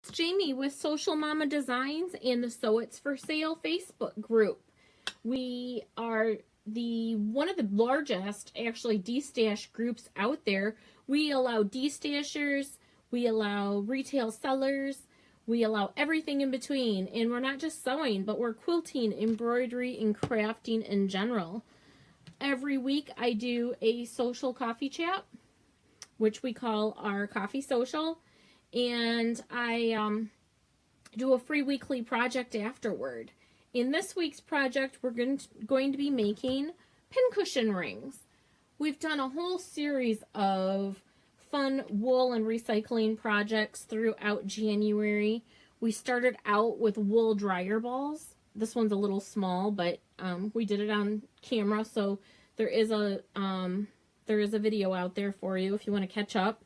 It's Jamie with Social Mama Designs and the Sew It's for Sale Facebook group. We are one of the largest actually de-stash groups out there. We allow de-stashers, we allow retail sellers, we allow everything in between, and we're not just sewing, but we're quilting, embroidery, and crafting in general. Every week I do a social coffee chat, which we call our coffee social, and I do a free weekly project afterward. In this week's project, we're going to be making pincushion rings. We've done a whole series of fun wool and recycling projects throughout January. We started out with wool dryer balls. This one's a little small, but we did it on camera, so there is a video out there for you if you want to catch up.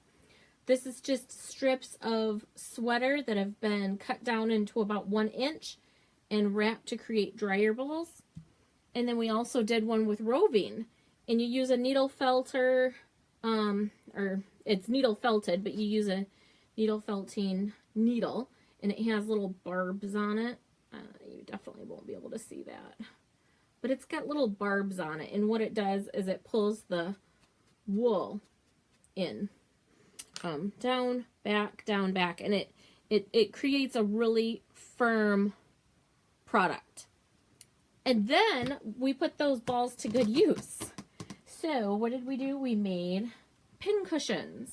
This is just strips of sweater that have been cut down into about 1 inch and wrapped to create dryer balls. And then we also did one with roving, and you use a needle felter, or it's needle felted, but you use a needle felting needle, and it has little barbs on it. You definitely won't be able to see that, but it's got little barbs on it, and what it does is it pulls the wool in, down, back, and it creates a really firm product. And then we put those balls to good use. So what did we do? We made pin cushions,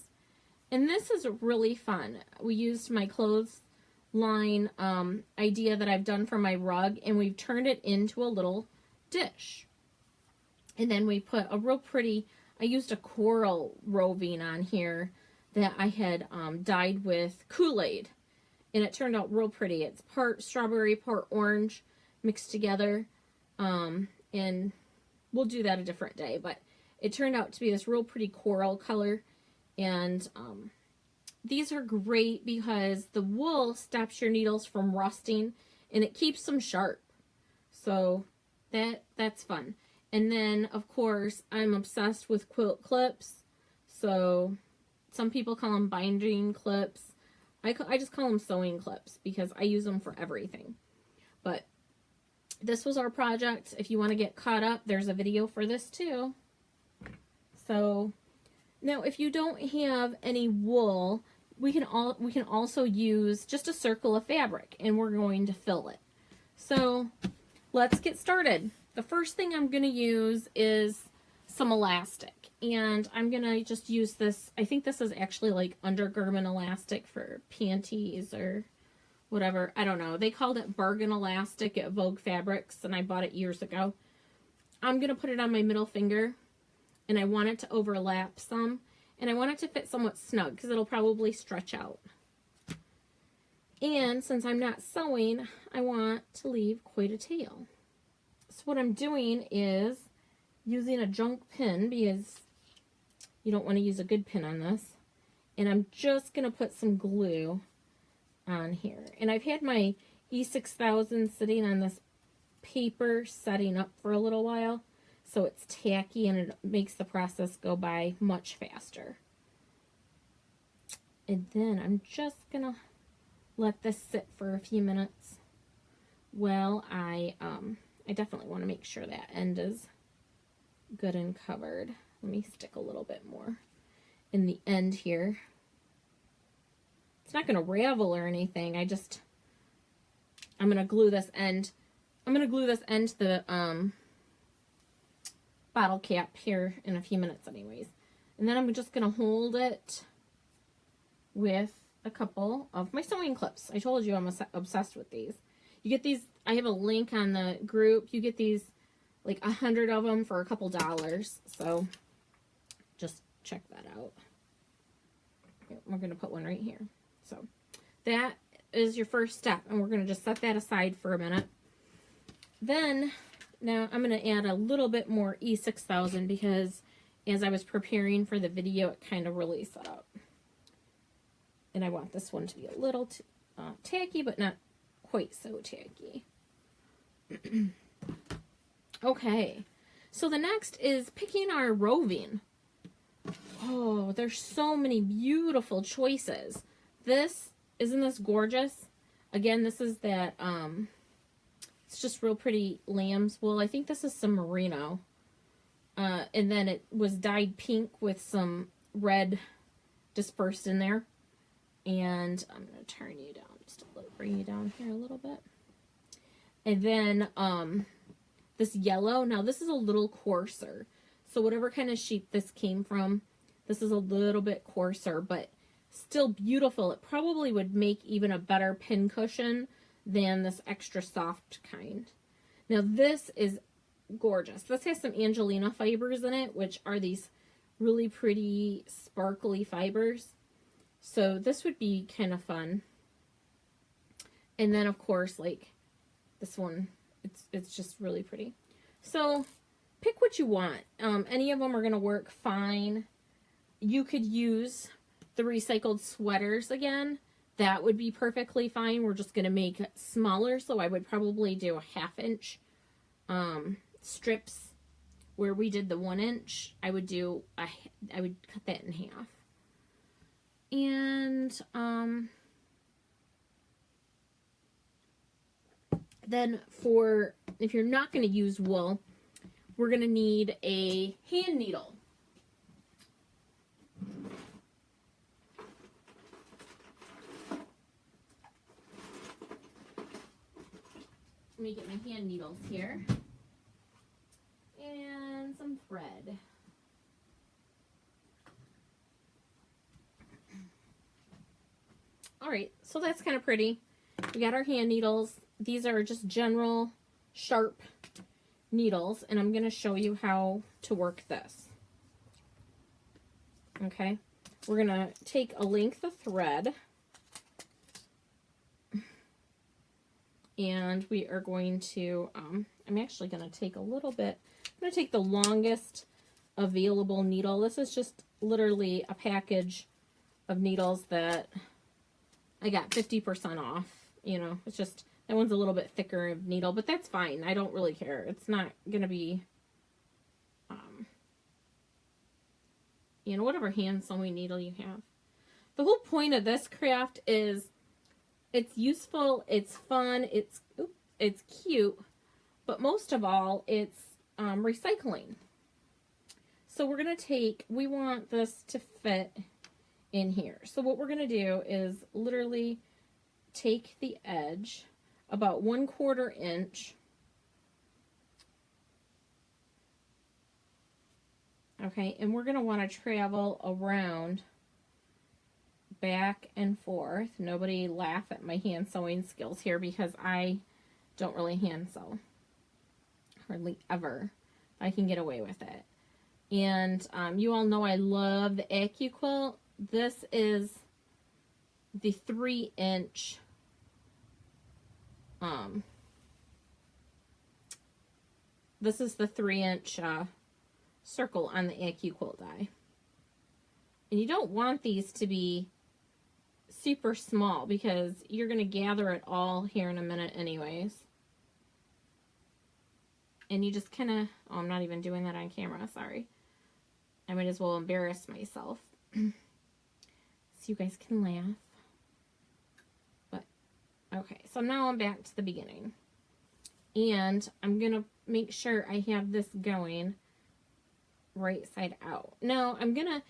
and this is really fun. We used my clothesline idea that I've done for my rug, and we've turned it into a little dish. And then we put a real pretty, I used a coral roving on here that I had dyed with Kool-Aid, and it turned out real pretty. It's part strawberry, part orange mixed together, and we'll do that a different day, but it turned out to be this real pretty coral color. And these are great because the wool stops your needles from rusting, and it keeps them sharp, so that's fun. And then of course I'm obsessed with quilt clips, so some people call them binding clips. I just call them sewing clips because I use them for everything. But this was our project. If you want to get caught up, there's a video for this too. So now if you don't have any wool, we can also use just a circle of fabric, and we're going to fill it. So let's get started. The first thing I'm going to use is some elastic, and I'm going to just use this. I think this is actually like undergarment elastic for panties or whatever. I don't know. They called it bargain elastic at Vogue Fabrics, and I bought it years ago. I'm going to put it on my middle finger, and I want it to overlap some, and I want it to fit somewhat snug because it'll probably stretch out. And since I'm not sewing, I want to leave quite a tail. So what I'm doing is using a junk pin, because you don't want to use a good pin on this, and I'm just going to put some glue on here. And I've had my E6000 sitting on this paper setting up for a little while, so it's tacky and it makes the process go by much faster. And then I'm just going to let this sit for a few minutes while I definitely want to make sure that end is good and covered. Let me stick a little bit more in the end here. It's not going to ravel or anything. I'm going to glue this end. I'm going to glue this end to the bottle cap here in a few minutes anyways. And then I'm just going to hold it with a couple of my sewing clips. I told you I'm obsessed with these. You get these, I have a link on the group. You get these like 100 of them for a couple dollars. So just check that out. Here, we're going to put one right here. So that is your first step, and we're going to just set that aside for a minute. Then now I'm going to add a little bit more E6000 because as I was preparing for the video, it kind of really set up. And I want this one to be a little tacky, but not quite so tacky. Okay, so the next is picking our roving. Oh, there's so many beautiful choices. This Isn't this gorgeous? Again, this is that, it's just real pretty lamb's wool. I think this is some merino. And then it was dyed pink with some red dispersed in there. And I'm going to turn you down just a little, bring you down here a little bit. And then this yellow, now this is a little coarser. So whatever kind of sheep this came from, this is a little bit coarser, but still beautiful. It probably would make even a better pincushion than this extra soft kind. Now this is gorgeous. This has some Angelina fibers in it, which are these really pretty sparkly fibers. So this would be kind of fun. And then of course, like this one, it's just really pretty. So pick what you want. Any of them are going to work fine. You could use the recycled sweaters again. That would be perfectly fine. We're just going to make it smaller, so I would probably do a 1/2 inch strips. Where we did the 1 inch, I would cut that in half. And then for, if you're not going to use wool, we're going to need a hand needle. Let me get my hand needles here. And some thread. Alright, so that's kind of pretty. We got our hand needles. These are just general sharp needles, and I'm going to show you how to work this. Okay, we're going to take a length of thread, and we are going to, I'm actually going to take a little bit, I'm going to take the longest available needle. This is just literally a package of needles that I got 50% off. You know, it's just, that one's a little bit thicker of needle, but that's fine. I don't really care. It's not going to be, you know, whatever hand sewing needle you have. The whole point of this craft is it's useful, it's fun, it's cute, but most of all, it's recycling. So we're going to take, we want this to fit in here. So what we're going to do is literally take the edge about 1/4 inch. Okay, and we're going to want to travel around back and forth. Nobody laugh at my hand sewing skills here because I don't really hand sew. Hardly ever. I can get away with it. And you all know I love the AccuQuilt. This is the 3-inch this is the 3-inch circle on the AccuQuilt die. And you don't want these to be super small because you're going to gather it all here in a minute anyways. And you just kind of, oh, I'm not even doing that on camera, sorry. I might as well embarrass myself. So you guys can laugh. But, okay, so now I'm back to the beginning. And I'm going to make sure I have this going right side out. Now, I'm going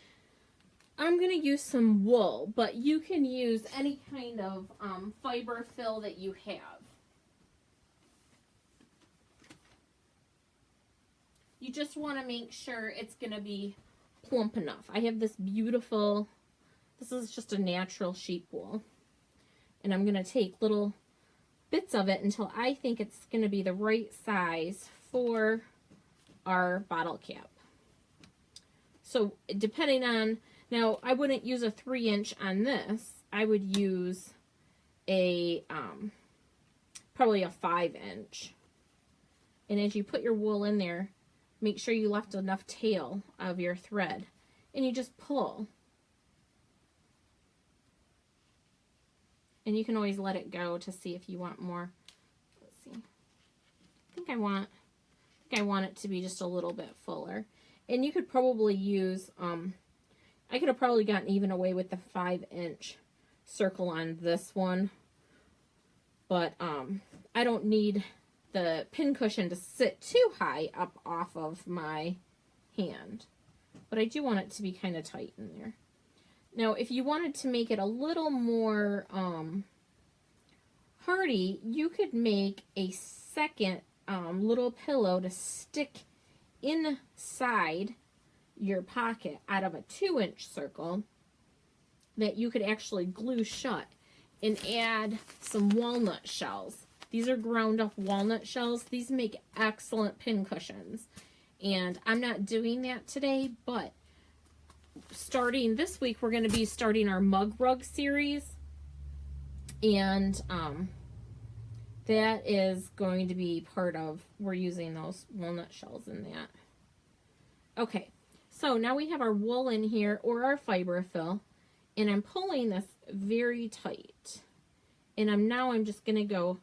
to use some wool, but you can use any kind of fiber fill that you have. You just want to make sure it's going to be plump enough. I have this beautiful, this is just a natural sheep wool. And I'm going to take little bits of it until I think it's going to be the right size for our bottle cap. So depending on, now I wouldn't use a 3-inch on this. I would use a, probably a 5-inch. And as you put your wool in there, make sure you left enough tail of your thread. And you just pull. And you can always let it go to see if you want more. Let's see. I think I want it to be just a little bit fuller. And you could probably use, I could have probably gotten even away with the 5-inch circle on this one, but I don't need the pincushion to sit too high up off of my hand, but I do want it to be kind of tight in there. Now, if you wanted to make it a little more hardy, you could make a second little pillow to stick inside your pocket out of a 2-inch circle that you could actually glue shut, and add some walnut shells. These are ground up walnut shells. These make excellent pin cushions. And I'm not doing that today, but starting this week, we're going to be starting our mug rug series. And that is going to be part of, we're using those walnut shells in that. Okay, so now we have our wool in here, or our fiberfill. And I'm pulling this very tight. And I'm just going to go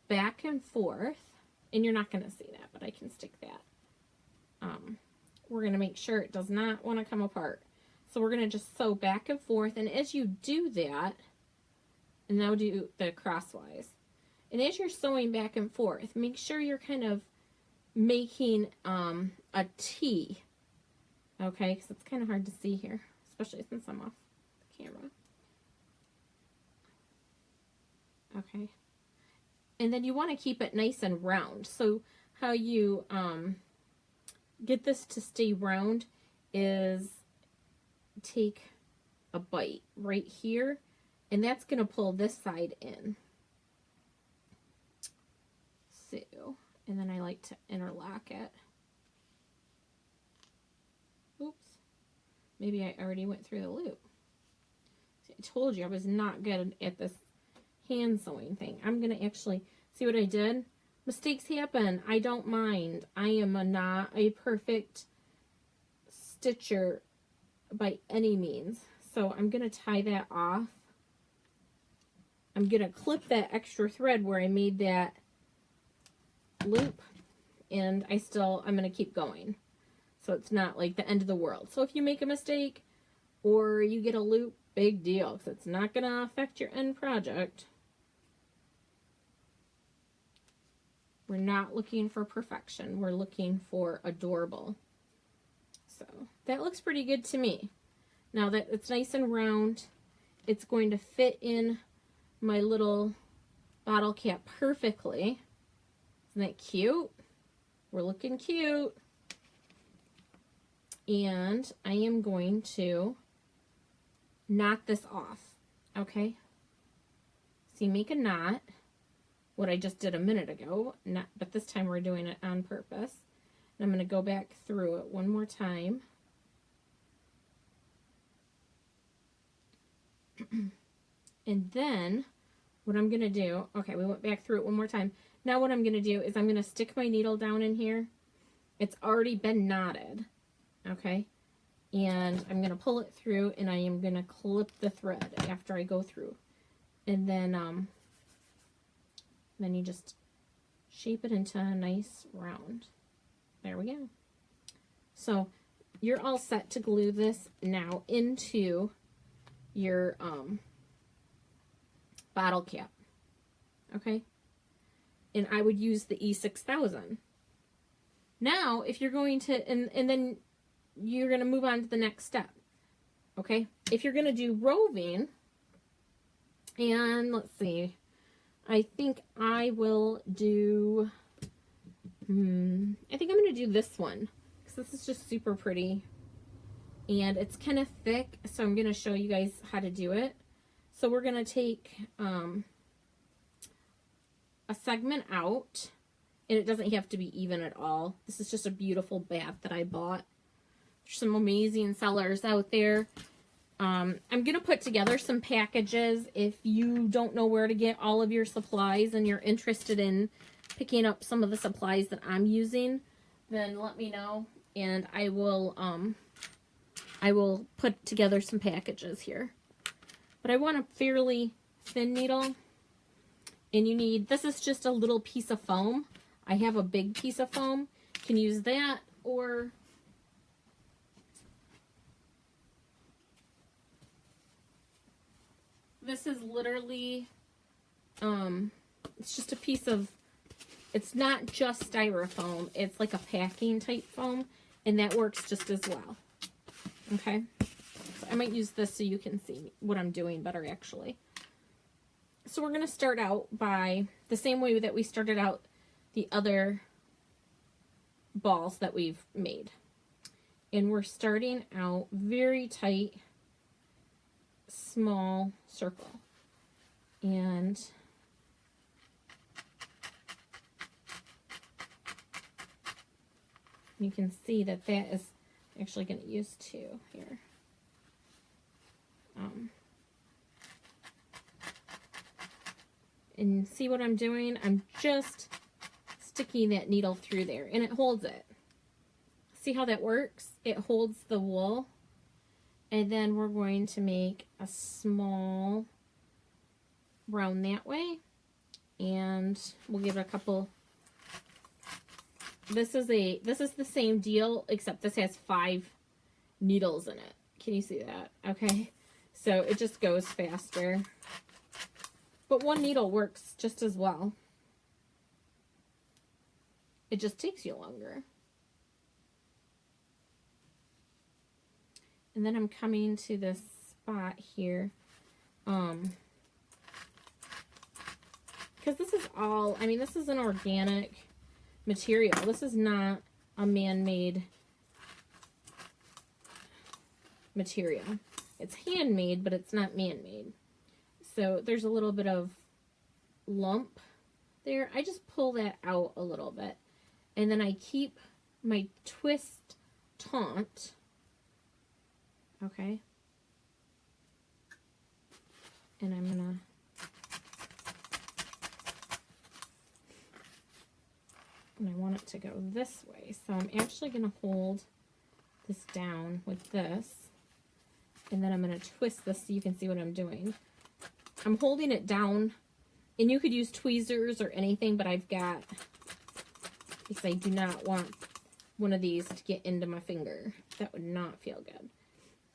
back and forth. And you're not going to see that, but I can stick that. We're going to make sure it does not want to come apart. So we're going to just sew back and forth. And as you do that, and now do the crosswise. And as you're sewing back and forth, make sure you're kind of making a T. Okay, because it's kind of hard to see here, especially since I'm off camera. Okay, and then you want to keep it nice and round. So how you get this to stay round is take a bite right here, and that's going to pull this side in. So, and then I like to interlock it. Oops, maybe I already went through the loop. I told you I was not good at this hand sewing thing. I'm going to actually see what I did. Mistakes happen. I don't mind. I am not a perfect stitcher by any means. So I'm going to tie that off. I'm going to clip that extra thread where I made that loop. And I'm going to keep going. So it's not like the end of the world. So if you make a mistake or you get a loop, big deal, because it's not going to affect your end project. We're not looking for perfection. We're looking for adorable. So that looks pretty good to me. Now that it's nice and round, it's going to fit in my little bottle cap perfectly. Isn't that cute? We're looking cute. And I am going to knot this off, okay? So you make a knot, what I just did a minute ago, but this time we're doing it on purpose. And I'm going to go back through it one more time. And then what I'm going to do, okay, we went back through it one more time. Now what I'm going to do is I'm going to stick my needle down in here. It's already been knotted, okay? And I'm going to pull it through, and I am going to clip the thread after I go through. And then you just shape it into a nice round. There we go. So you're all set to glue this now into your bottle cap. Okay? And I would use the E6000. Now, if you're going to, and then you're going to move on to the next step. Okay? If you're going to do roving, and let's see, I think I will do, I think I'm going to do this one, because this is just super pretty, and it's kind of thick, so I'm going to show you guys how to do it. So we're going to take a segment out, and it doesn't have to be even at all. This is just a beautiful bat that I bought. There's some amazing sellers out there. I'm going to put together some packages. If you don't know where to get all of your supplies and you're interested in picking up some of the supplies that I'm using, then let me know, and I will put together some packages here. But I want a fairly thin needle, and you need, this is just a little piece of foam. I have a big piece of foam. You can use that, or This is literally, it's just a piece of, it's not just styrofoam. It's like a packing type foam, and that works just as well. Okay? So I might use this so you can see what I'm doing better, actually. So we're going to start out by the same way that we started out the other balls that we've made. And we're starting out very tight, small circle. And you can see that that is actually going to use two here. And see what I'm doing? I'm just sticking that needle through there, and it holds it. See how that works? It holds the wool. And then we're going to make a small round that way, and we'll give it a couple. This is the same deal, except this has 5 needles in it. Can you see that? Okay, so it just goes faster. But one needle works just as well. It just takes you longer. And then I'm coming to this spot here. Because this is all, I mean, this is an organic material. This is not a man-made material. It's handmade, but it's not man-made. So there's a little bit of lump there. I just pull that out a little bit. And then I keep my twist taut. Okay. And I'm gonna and I want it to go this way. So I'm actually gonna hold this down with this. And then I'm gonna twist this so you can see what I'm doing. I'm holding it down, and you could use tweezers or anything, but I've got, because I do not want one of these to get into my finger. That would not feel good.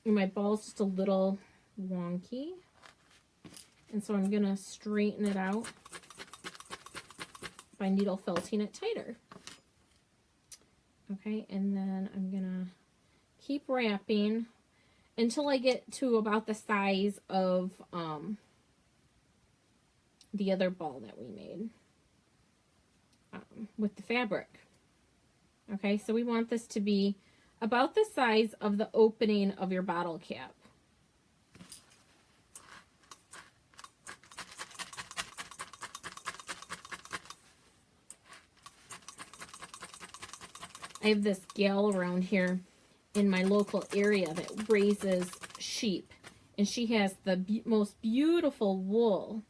And my ball's just a little wonky, and so I'm gonna straighten it out by needle felting it tighter. Okay, and then I'm gonna keep wrapping until I get to about the size of the other ball that we made with the fabric. Okay, so we want this to be about the size of the opening of your bottle cap. I have this gal around here in my local area that raises sheep, and she has the most beautiful wool.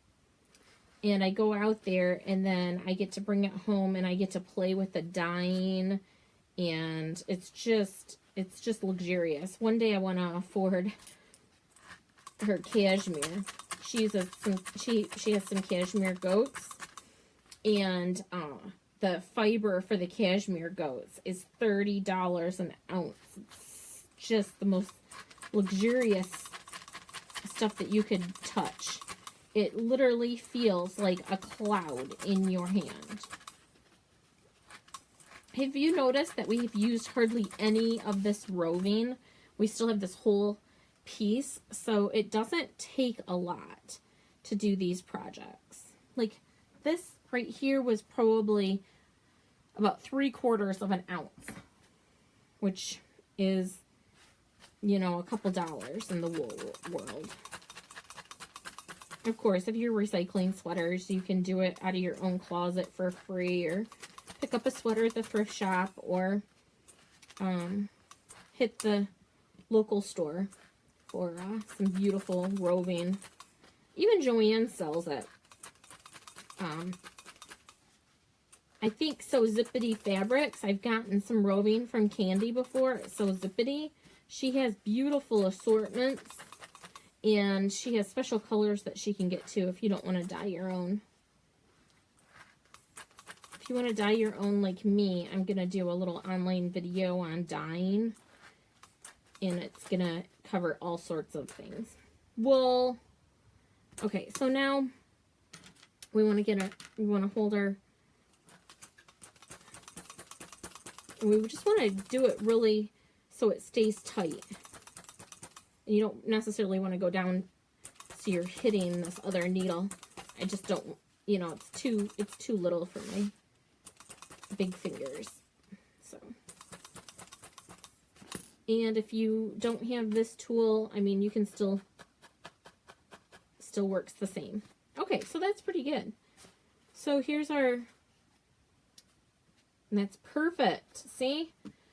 And I go out there, and then I get to bring it home, and I get to play with the dyeing, and it's just luxurious. One day I want to afford her cashmere. She has some cashmere goats, and the fiber for the cashmere goats is $30 an ounce. It's just the most luxurious stuff that you could touch. It literally feels like a cloud in your hand. Have you noticed that we've used hardly any of this roving? We still have this whole piece, so it doesn't take a lot to do these projects. Like this right here was probably about 3/4 of an ounce, which is, you know, a couple dollars in the wool world. Of course, if you're recycling sweaters, you can do it out of your own closet for free, or pick up a sweater at the thrift shop, or hit the local store for some beautiful roving. Even Joanne sells it. I think So Zippity Fabrics. I've gotten some roving from Candy before. So Zippity, she has beautiful assortments. And she has special colors that she can get too if you don't want to dye your own. If you want to dye your own like me, I'm going to do a little online video on dyeing. And it's going to cover all sorts of things. Wool, Okay, so now we want to hold our, we just want to do it really so it stays tight. And you don't necessarily want to go down so you're hitting this other needle. I just don't, you know, it's too little for my big fingers. So, and if you don't have this tool, I mean, you can still works the same. Okay, so that's pretty good. So here's our, and that's perfect. See?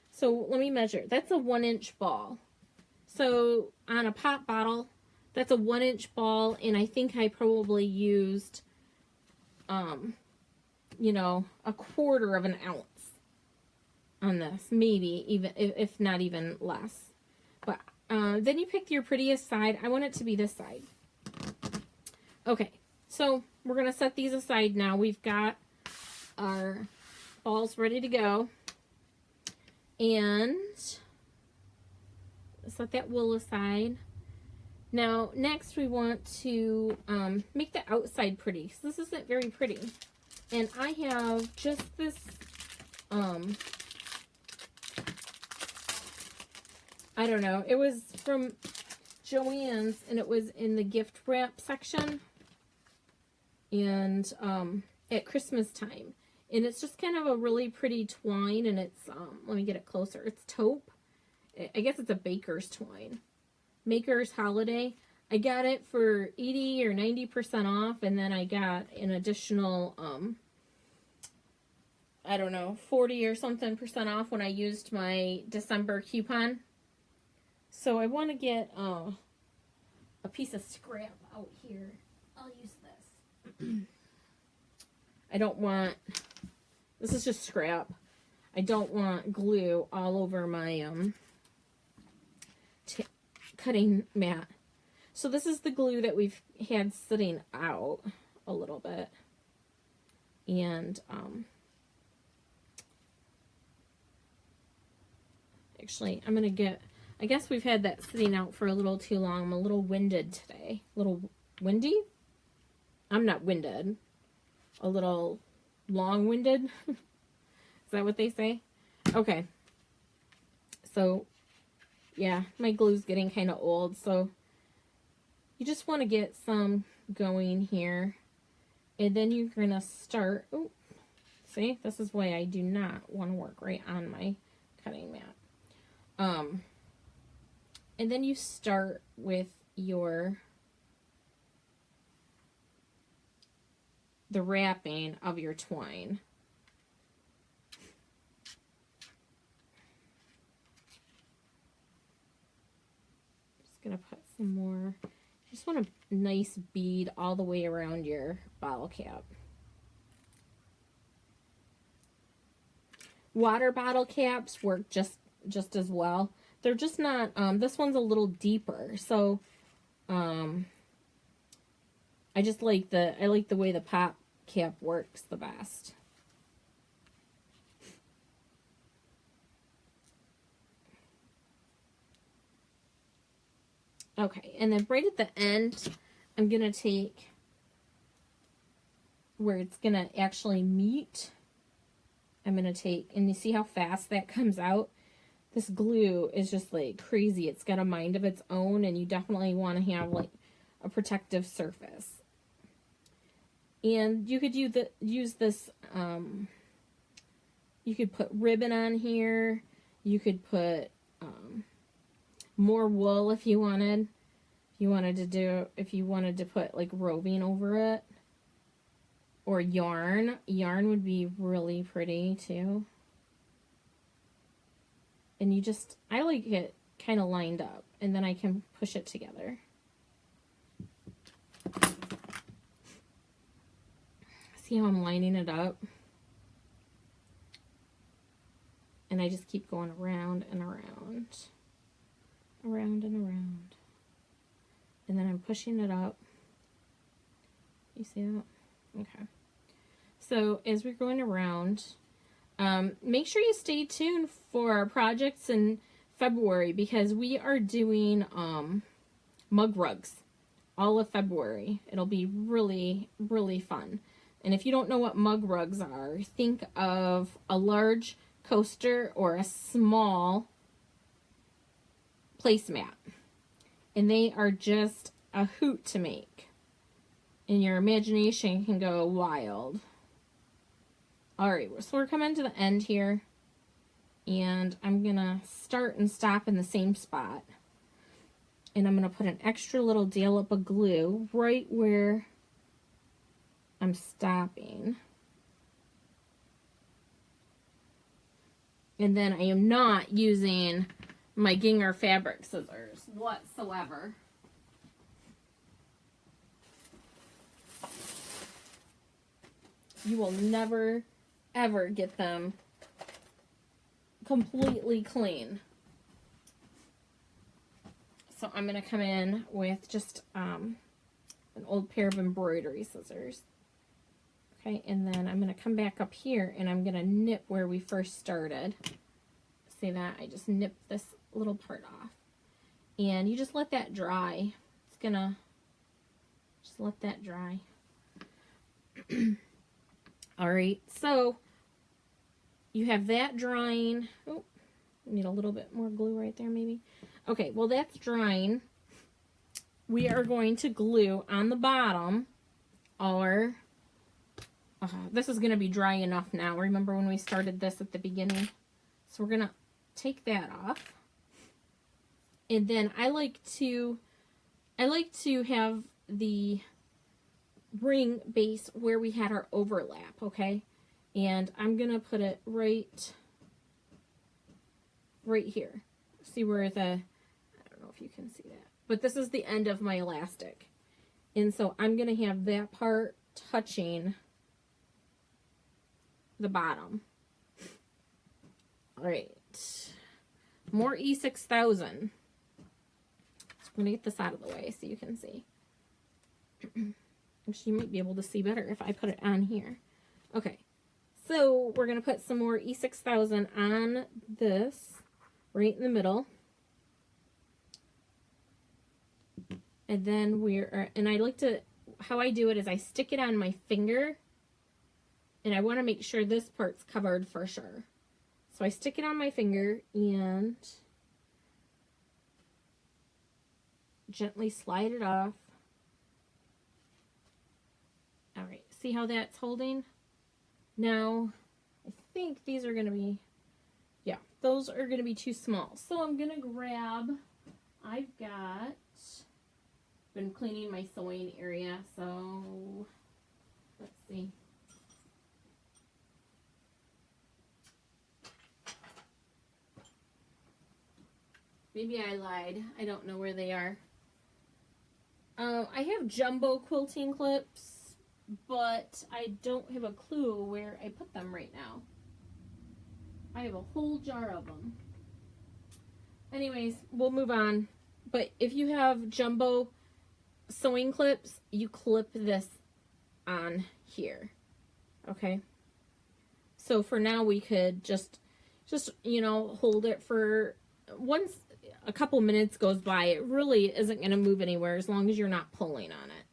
So let me measure. That's a 1-inch ball. So on a pop bottle, that's a 1-inch ball, and I think I probably used, you know, 1/4 of an ounce on this, maybe even if not even less. But then you pick your prettiest side. I want it to be this side. Okay, so we're going to set these aside now. We've got our balls ready to go. And set that wool aside. Now, next we want to make the outside pretty. So this isn't very pretty. And I have just this, I don't know. It was from Joann's, and it was in the gift wrap section. And at Christmas time. And it's just kind of a really pretty twine, and it's, let me get it closer. It's taupe. I guess it's a baker's twine. Maker's Holiday. I got it for 80 or 90% off, and then I got an additional, I don't know, 40 or something % off when I used my December coupon. So I want to get a piece of scrap out here. I'll use this. I don't want, this is just scrap. I don't want glue all over my cutting mat. So this is the glue that we've had sitting out a little bit. And actually, I'm going to get, I guess we've had that sitting out for a little too long. I'm a little winded today. A little windy? I'm not winded. A little long-winded. Is that what they say? Okay. So, yeah, my glue's getting kind of old. So, you just want to get some going here. And then you're going to start. Oh, see? This is why I do not want to work right on my cutting mat. And then you start with your the wrapping of your twine. Just gonna put some more. Just want a nice bead all the way around your bottle cap. Water bottle caps work just as well. They're just not, this one's a little deeper, so I just like I like the way the pop cap works the best. Okay, and then right at the end, I'm gonna take where it's gonna actually meet. I'm gonna take, and you see how fast that comes out? This glue is just like crazy. It's got a mind of its own, and you definitely want to have like a protective surface. And you could use this, you could put ribbon on here. You could put more wool if you wanted. If you wanted to put like roving over it. Or yarn. Yarn would be really pretty too. And you just, I like it kind of lined up, and then I can push it together. See how I'm lining it up? And I just keep going around and around. Around and around. And then I'm pushing it up. You see that? Okay. So as we're going around, make sure you stay tuned for our projects in February, because we are doing mug rugs all of February. It'll be really, really fun. And if you don't know what mug rugs are, think of a large coaster or a small placemat. And they are just a hoot to make. And your imagination can go wild. Alright, so we're coming to the end here. And I'm going to start and stop in the same spot. And I'm going to put an extra little dollop of glue right where I'm stopping. And then I am not using my Ginger fabric scissors whatsoever. You will never, ever get them completely clean. So I'm going to come in with just an old pair of embroidery scissors. Okay, and then I'm going to come back up here and I'm going to nip where we first started. See that? I just nipped this little part off. And you just let that dry. It's going to just let that dry. Alright, so you have that drying. Oh, need a little bit more glue right there maybe. Okay, well that's drying. We are going to glue on the bottom our... this is going to be dry enough now. Remember when we started this at the beginning? So we're going to take that off. And then I like to have the ring base where we had our overlap, okay? And I'm going to put it right here. See where the, I don't know if you can see that, but this is the end of my elastic. And so I'm going to have that part touching the bottom. All right, more E6000. So I'm going to get this out of the way so you can see. Actually, you might be able to see better if I put it on here. Okay, so we're going to put some more E6000 on this, right in the middle. And then and I like to, how I do it is I stick it on my finger. And I want to make sure this part's covered for sure. So I stick it on my finger and gently slide it off. Alright, see how that's holding? Now, I think these are going to be, yeah, those are going to be too small. So I'm going to grab, been cleaning my sewing area, so let's see. Maybe I lied. I don't know where they are. I have jumbo quilting clips, but I don't have a clue where I put them right now. I have a whole jar of them. Anyways, we'll move on. But if you have jumbo sewing clips, you clip this on here. Okay? So for now, we could just you know, hold it for once a couple minutes goes by. It really isn't going to move anywhere as long as you're not pulling on it.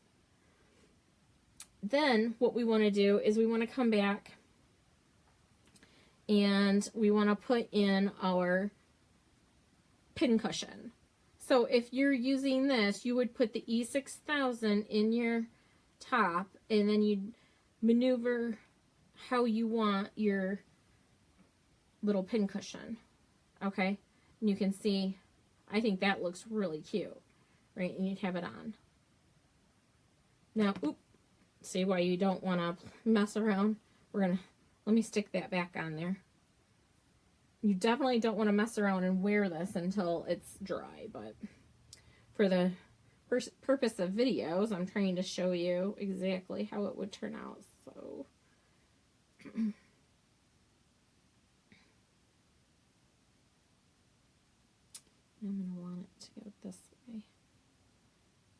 Then what we want to do is we want to come back and we want to put in our pincushion. So if you're using this, you would put the E6000 in your top and then you'd maneuver how you want your little pincushion. Okay? And you can see, I think that looks really cute, right? And you'd have it on. Now, see why you don't want to mess around? Let me stick that back on there. You definitely don't want to mess around and wear this until it's dry, but for the purpose of videos, I'm trying to show you exactly how it would turn out, so... I'm going to want it to go this way.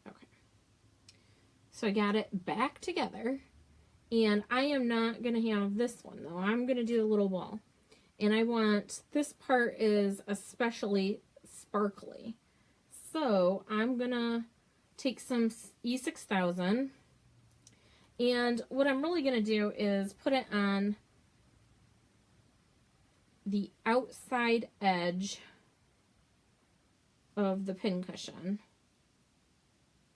Okay. So I got it back together. And I am not going to have this one, though. I'm going to do a little ball. And I want, this part is especially sparkly. So I'm going to take some E6000, and what I'm really going to do is put it on the outside edge of the pincushion,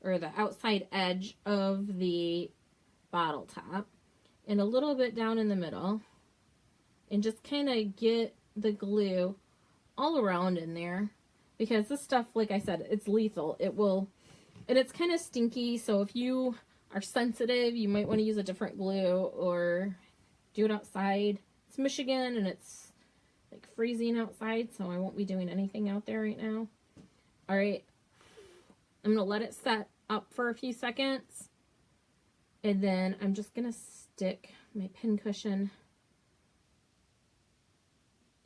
or the outside edge of the bottle top, and a little bit down in the middle, and just kind of get the glue all around in there, because this stuff, like I said, it's lethal. It will, and it's kind of stinky, so if you are sensitive, you might want to use a different glue or do it outside. It's Michigan and it's like freezing outside, so I won't be doing anything out there right now. All right, I'm going to let it set up for a few seconds, and then I'm just going to stick my pincushion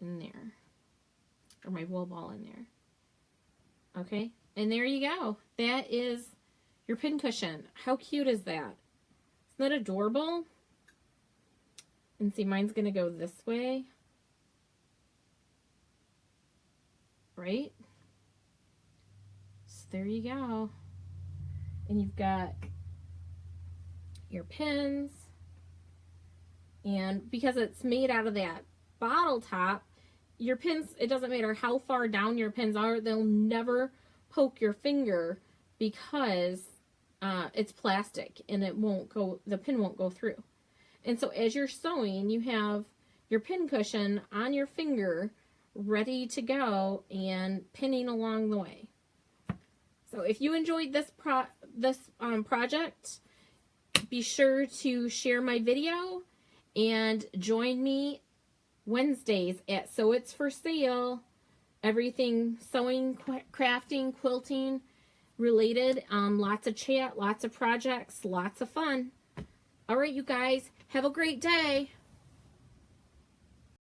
in there, or my wool ball in there. Okay, and there you go. That is your pincushion. How cute is that? Isn't that adorable? And see, mine's going to go this way. Right? So there you go. And you've got your pins. And because it's made out of that bottle top, your pins, it doesn't matter how far down your pins are, they'll never poke your finger because it's plastic and it won't go, the pin won't go through. And so as you're sewing, you have your pin cushion on your finger ready to go and pinning along the way. So if you enjoyed this project, be sure to share my video and join me Wednesdays at Sew It's for Sale. Everything sewing, crafting, quilting related. Lots of chat, lots of projects, lots of fun. All right, you guys, have a great day.